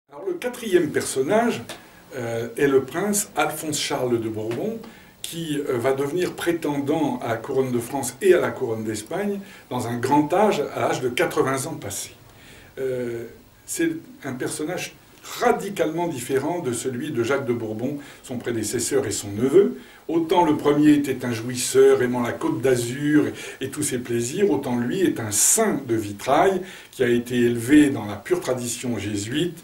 Alors, le quatrième personnage est le prince Alphonse-Charles de Bourbon, qui va devenir prétendant à la couronne de France et à la couronne d'Espagne dans un grand âge, à l'âge de 80 ans passés. C'est un personnage radicalement différent de celui de Jacques de Bourbon, son prédécesseur et son neveu. Autant le premier était un jouisseur aimant la Côte d'Azur et tous ses plaisirs, autant lui est un saint de vitrail qui a été élevé dans la pure tradition jésuite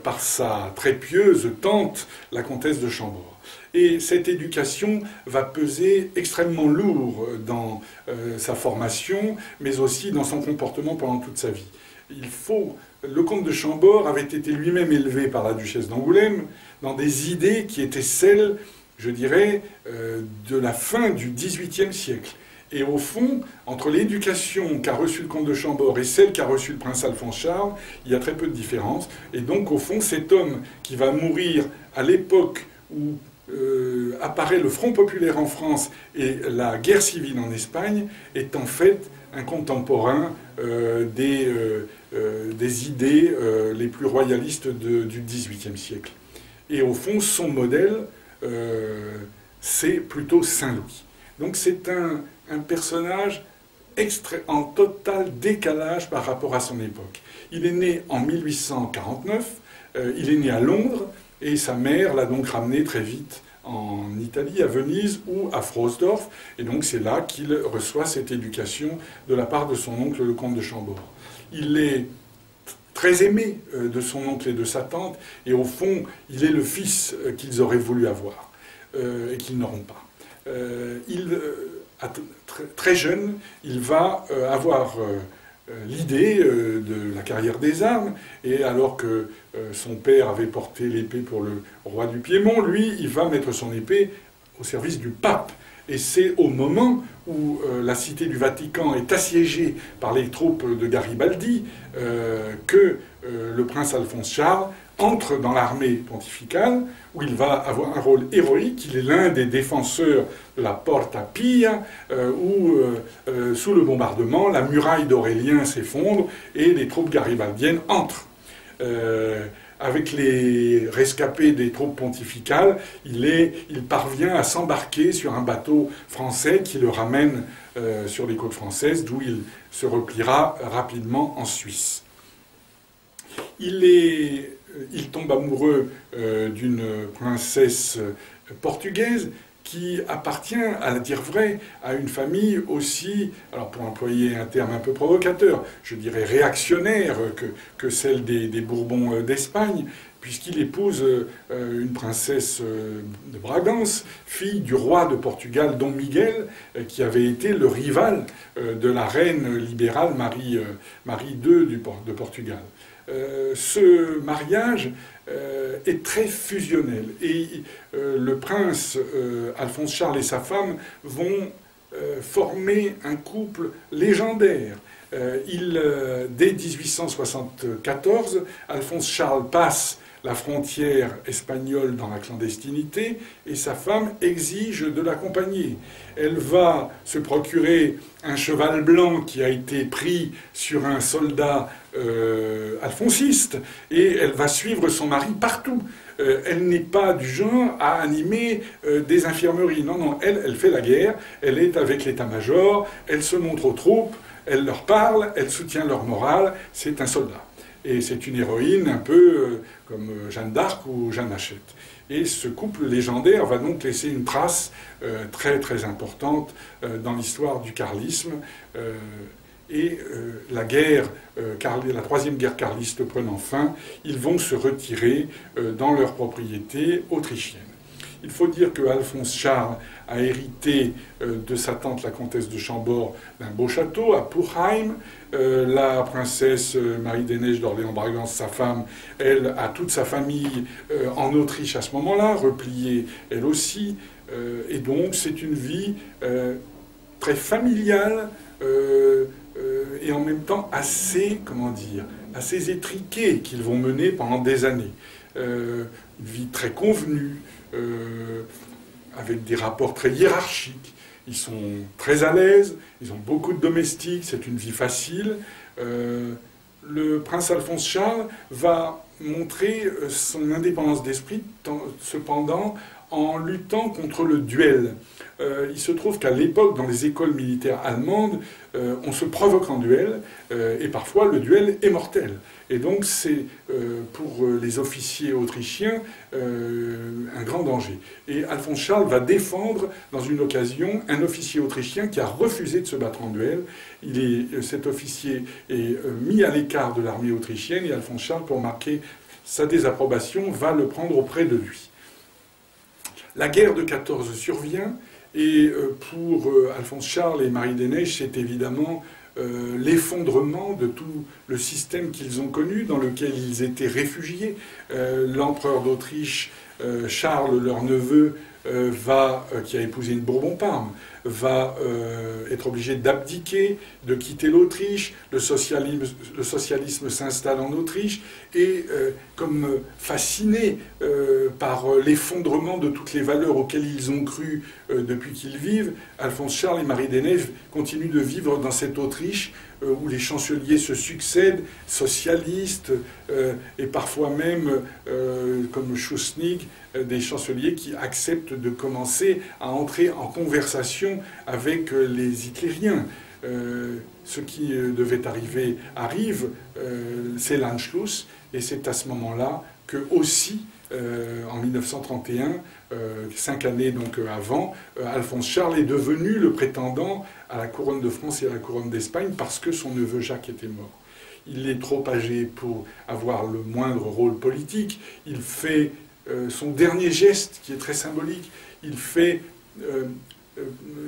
par sa très pieuse tante, la comtesse de Chambord. Et cette éducation va peser extrêmement lourd dans sa formation, mais aussi dans son comportement pendant toute sa vie. Le comte de Chambord avait été lui-même élevé par la duchesse d'Angoulême dans des idées qui étaient celles, je dirais, de la fin du XVIIIe siècle. Et au fond, entre l'éducation qu'a reçue le comte de Chambord et celle qu'a reçue le prince Alphonse-Charles, il y a très peu de différence. Et donc, au fond, cet homme qui va mourir à l'époque où apparaît le Front populaire en France et la guerre civile en Espagne est en fait un contemporain des idées les plus royalistes du XVIIIe siècle. Et au fond, son modèle, c'est plutôt Saint-Louis. Donc c'est un personnage en total décalage par rapport à son époque. Il est né en 1849, il est né à Londres, et sa mère l'a donc ramené très vite en Italie, à Venise ou à Frosdorf, et donc c'est là qu'il reçoit cette éducation de la part de son oncle, le comte de Chambord. Il est très aimé de son oncle et de sa tante, et au fond, il est le fils qu'ils auraient voulu avoir, et qu'ils n'auront pas. Très jeune, il va avoir l'idée de la carrière des armes, et alors que son père avait porté l'épée pour le roi du Piémont, lui, il va mettre son épée au service du pape. Et c'est au moment où la cité du Vatican est assiégée par les troupes de Garibaldi que le prince Alphonse-Charles entre dans l'armée pontificale, où il va avoir un rôle héroïque. Il est l'un des défenseurs de la Porta Pia, où, sous le bombardement, la muraille d'Aurélien s'effondre et les troupes garibaldiennes entrent. Avec les rescapés des troupes pontificales, il parvient à s'embarquer sur un bateau français qui le ramène sur les côtes françaises, d'où il se repliera rapidement en Suisse. Il tombe amoureux d'une princesse portugaise qui appartient, à dire vrai, à une famille aussi, alors pour employer un terme un peu provocateur, je dirais réactionnaire que celle des Bourbons d'Espagne, puisqu'il épouse une princesse de Bragance, fille du roi de Portugal, Dom Miguel, qui avait été le rival de la reine libérale Marie II de Portugal. Ce mariage est très fusionnel et le prince Alphonse-Charles et sa femme vont former un couple légendaire. Dès 1874, Alphonse-Charles passe la frontière espagnole dans la clandestinité et sa femme exige de l'accompagner. Elle va se procurer un cheval blanc qui a été pris sur un soldat alphonsiste et elle va suivre son mari partout. Elle n'est pas du genre à animer des infirmeries. Non, non, elle fait la guerre, elle est avec l'état-major, elle se montre aux troupes, elle leur parle, elle soutient leur morale, c'est un soldat. Et c'est une héroïne un peu comme Jeanne d'Arc ou Jeanne Hachette. Et ce couple légendaire va donc laisser une trace très très importante dans l'histoire du carlisme. La troisième guerre carliste prenant fin, ils vont se retirer dans leurs propriétés autrichiennes. Il faut dire que Alphonse-Charles a hérité de sa tante, la comtesse de Chambord, d'un beau château à Puchheim. La princesse Marie des Neiges d'Orléans-Bragance, sa femme, elle a toute sa famille en Autriche à ce moment-là, repliée elle aussi. Et donc c'est une vie très familiale et en même temps assez, assez étriquée qu'ils vont mener pendant des années. Une vie très convenue, avec des rapports très hiérarchiques. Ils sont très à l'aise, ils ont beaucoup de domestiques, c'est une vie facile. Le prince Alphonse-Charles va montré son indépendance d'esprit, cependant, en luttant contre le duel. Il se trouve qu'à l'époque, dans les écoles militaires allemandes, on se provoque en duel, et parfois le duel est mortel. Et donc c'est pour les officiers autrichiens un grand danger. Et Alphonse Charles va défendre, dans une occasion, un officier autrichien qui a refusé de se battre en duel. Cet officier est mis à l'écart de l'armée autrichienne, et Alphonse Charles, pour marquer sa désapprobation, va le prendre auprès de lui. La guerre de 14 survient, et pour Alphonse Charles et Marie des Neiges, c'est évidemment l'effondrement de tout le système qu'ils ont connu, dans lequel ils étaient réfugiés. L'empereur d'Autriche, Charles, leur neveu, qui a épousé une Bourbon-Parme, va être obligé d'abdiquer, de quitter l'Autriche. Le socialisme s'installe en Autriche, et comme fascinés par l'effondrement de toutes les valeurs auxquelles ils ont cru depuis qu'ils vivent, Alphonse Charles et Marie des Neiges continuent de vivre dans cette Autriche où les chanceliers se succèdent, socialistes, et parfois même, comme Schuschnigg, des chanceliers qui acceptent de commencer à entrer en conversation avec les hitlériens. Ce qui devait arriver arrive, c'est l'Anschluss, et c'est à ce moment-là que aussi, en 1931, 5 années donc avant, Alphonse Charles est devenu le prétendant à la couronne de France et à la couronne d'Espagne, parce que son neveu Jacques était mort. Il est trop âgé pour avoir le moindre rôle politique. Il fait son dernier geste, qui est très symbolique. Il fait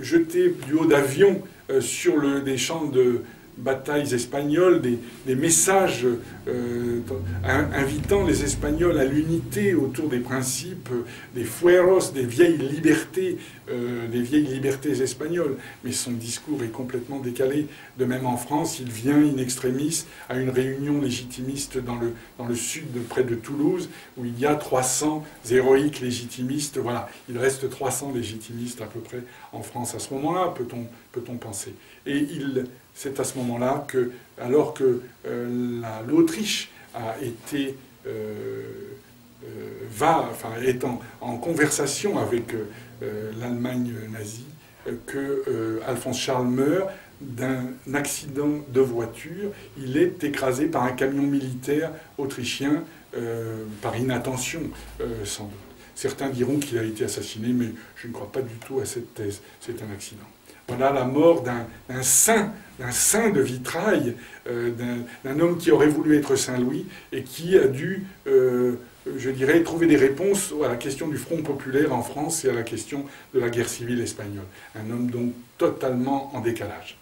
jeter du haut d'avion sur des champs de batailles espagnoles des messages invitant les Espagnols à l'unité autour des principes, des fueros, des vieilles libertés espagnoles. Mais son discours est complètement décalé. De même en France, il vient in extremis à une réunion légitimiste dans le sud, près de Toulouse, où il y a 300 héroïques légitimistes. Voilà, il reste 300 légitimistes à peu près en France à ce moment-là, peut-on penser. Et c'est à ce moment-là que, alors que l'Autriche est en conversation avec l'Allemagne nazie, que Alphonse Charles meurt d'un accident de voiture. Il est écrasé par un camion militaire autrichien par inattention, sans doute. Certains diront qu'il a été assassiné, mais je ne crois pas du tout à cette thèse. C'est un accident. Voilà la mort d'un saint de vitrail, d'un homme qui aurait voulu être Saint-Louis et qui a dû, je dirais, trouver des réponses à la question du Front populaire en France et à la question de la guerre civile espagnole. Un homme donc totalement en décalage.